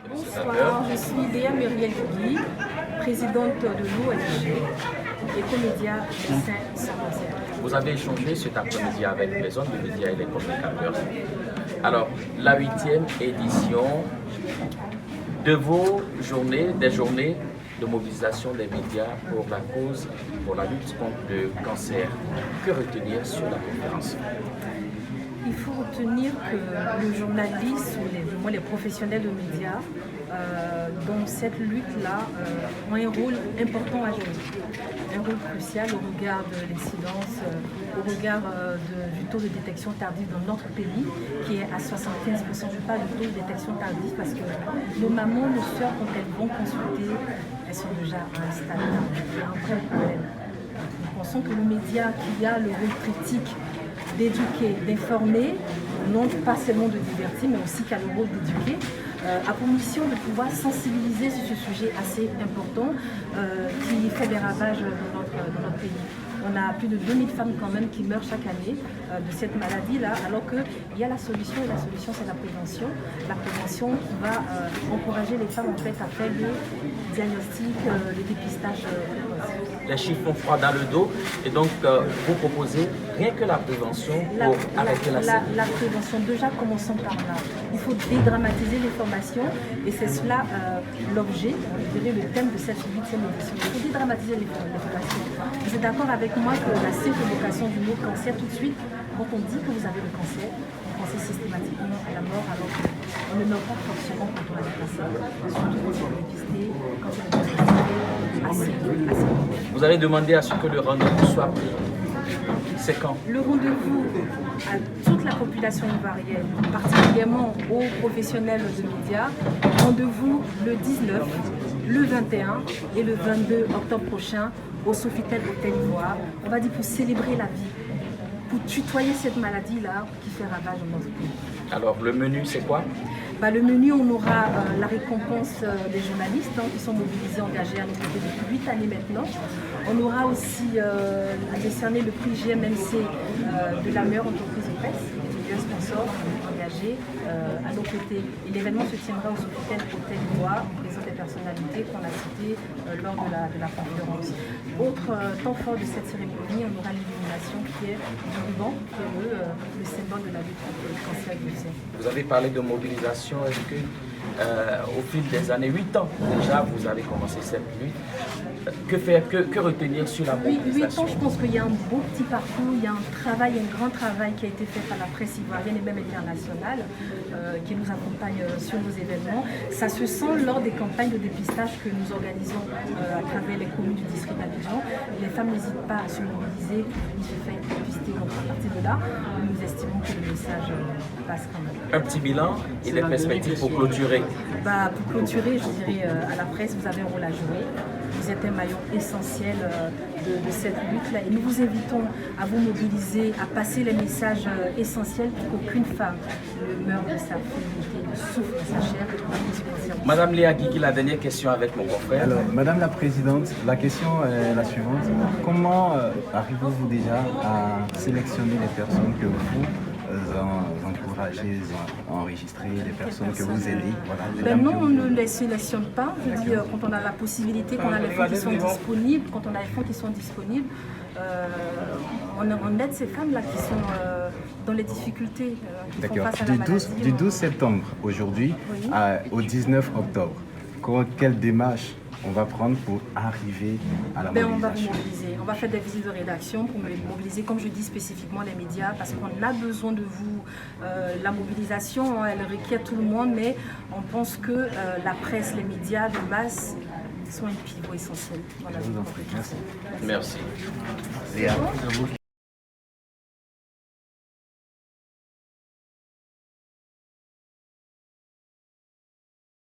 Bonsoir, je suis Léa Muriel Guy, présidente de l'ONG et comédia Médecins Sans Frontières. Vous avez échangé cet après-midi avec les hommes de médias et les communicateurs. Alors, la 8e édition de vos journées, des journées de mobilisation des médias pour la cause, pour la lutte contre le cancer. Que retenir sur la conférence? Il faut retenir que le journaliste ou les professionnels de médias dans cette lutte-là ont un rôle important à jouer. Un rôle crucial au regard de l'incidence, au regard du taux de détection tardive dans notre pays, qui est à 75%. Je parle du taux de détection tardive parce que nos mamans, nos soeurs, quand elles vont consulter, elles sont déjà à un stade tardive. Il y a un vrai problème. Nous pensons que le média qui a le rôle critique d'éduquer, d'informer, non pas seulement de divertir, mais aussi qui a le rôle d'éduquer, a pour mission de pouvoir sensibiliser sur ce sujet assez important qui fait des ravages dans notre pays. On a plus de 2000 femmes quand même qui meurent chaque année de cette maladie-là, alors qu'il y a la solution, et la solution c'est la prévention. La prévention qui va encourager les femmes en fait à faire le diagnostic, le dépistage précoce. Les chiffres font froid dans le dos et donc vous proposez rien que la prévention pour arrêter la prévention, déjà commençons par là. Il faut dédramatiser les formations et c'est cela l'objet, je dirais le thème de cette 8e édition. Il faut dédramatiser les formations. Vous êtes d'accord avec moi que la simple évocation du mot cancer, tout de suite, quand on dit que vous avez le cancer, vous pensez systématiquement à la mort, alors qu'on ne meurt pas forcément quand on a le cancer. Surtout quand on est dépisté, quand on est dépisté assez. Vous avez demandé à ce que le rendez-vous soit pris. C'est quand? Le rendez-vous à toute la population ivoirienne, particulièrement aux professionnels de médias, rendez-vous le 19, le 21 et le 22 octobre prochain au Sofitel Hôtel Ivoire. On va dire pour célébrer la vie, pour tutoyer cette maladie-là qui fait ravage dans notre pays. Alors le menu c'est quoi? Le menu, on aura la récompense des journalistes qui sont mobilisés, engagés à nos côtés depuis 8 années maintenant. On aura aussi décerné le prix GMMC de la meilleure entreprise de presse, des sponsors engagés à nos côtés. Et l'événement se tiendra au Sofitel Hôtel Ivoire, en présence des personnalités qu'on a citées lors de la conférence. Autre temps fort de cette cérémonie, on aura l'illumination qui est du ruban, qui est le symbole de la lutte contre le cancer du sein. Vous avez parlé de mobilisation. Est-ce que au fil des années, 8 ans déjà, vous avez commencé cette lutte? Que faire, que retenir sur la mobilisation? 8 ans, je pense qu'il y a un beau petit parcours, il y a un grand travail qui a été fait par la presse ivoirienne et même internationale qui nous accompagne sur nos événements. Ça se sent lors des campagnes de dépistage que nous organisons à travers les communes du district d'Abidjan. Les femmes n'hésitent pas à se mobiliser, ils se font dépister. Donc à partir de là, nous estimons que le message passe quand même. Un petit bilan et des perspectives pour clôturer. Pour clôturer, je dirais à la presse, vous avez un rôle à jouer. Vous êtes un maillon essentiel de cette lutte-là et nous vous invitons à vous mobiliser, à passer les messages essentiels pour qu'aucune femme ne meure de sa féminité, ne souffre de sa chair. Madame Léa Guigui, la dernière question avec mon confrère. Alors, Madame la Présidente, la question est la suivante. Comment arrivez-vous déjà à sélectionner les personnes que vous encouragez à enregistrer, les personnes que vous aidez? Voilà, non, on ne les sélectionne pas. Je dis, quand on a la possibilité, quand on a les fonds qui sont disponibles, on aide ces femmes-là qui sont dans les difficultés, qui font face à la maladie. Du 12 septembre aujourd'hui au 19 octobre, quelle démarche on va prendre pour arriver à la mobilisation? On va vous mobiliser. On va faire des visites de rédaction pour mobiliser, comme je dis spécifiquement les médias, parce qu'on a besoin de vous. La mobilisation, elle requiert tout le monde, mais on pense que la presse, les médias de masse sont un pivot essentiel. Voilà, je vous en prie. Merci. Merci.